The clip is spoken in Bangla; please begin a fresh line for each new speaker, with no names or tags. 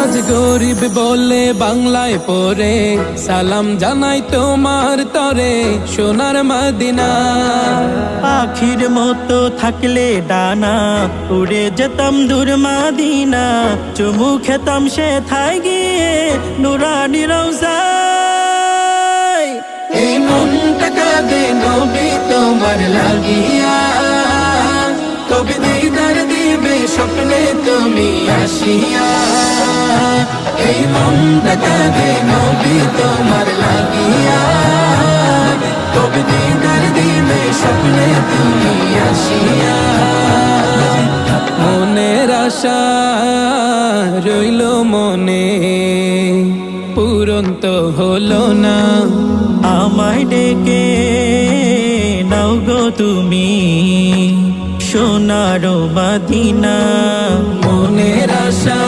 আজ গরিব বলে বাংলায় পড়ে, সালাম জানাই তোমার তরে সোনার মদিনা।
পাখির মতো থাকলে ডানা, উড়ে যেতাম দূর মদিনা। চুমু খেতাম সে থাই গিয়ে নুরানি রওজায়।
এই মনটা কাঁদে নবী তোমার লাগিয়া, কবে দিদার দিবে স্বপ্নে তুমি আসিয়া। এই মনটা কাঁদে নবী তোমার লাগিয়া, কবে দিদার দিবে স্বপ্নে তুমি আসিয়া। মনের আশা রইল মনে, পূরণ তো হলো না।
আমায় ডেকে নাও গো তুমি সোনার মদিনা।
মনের আশা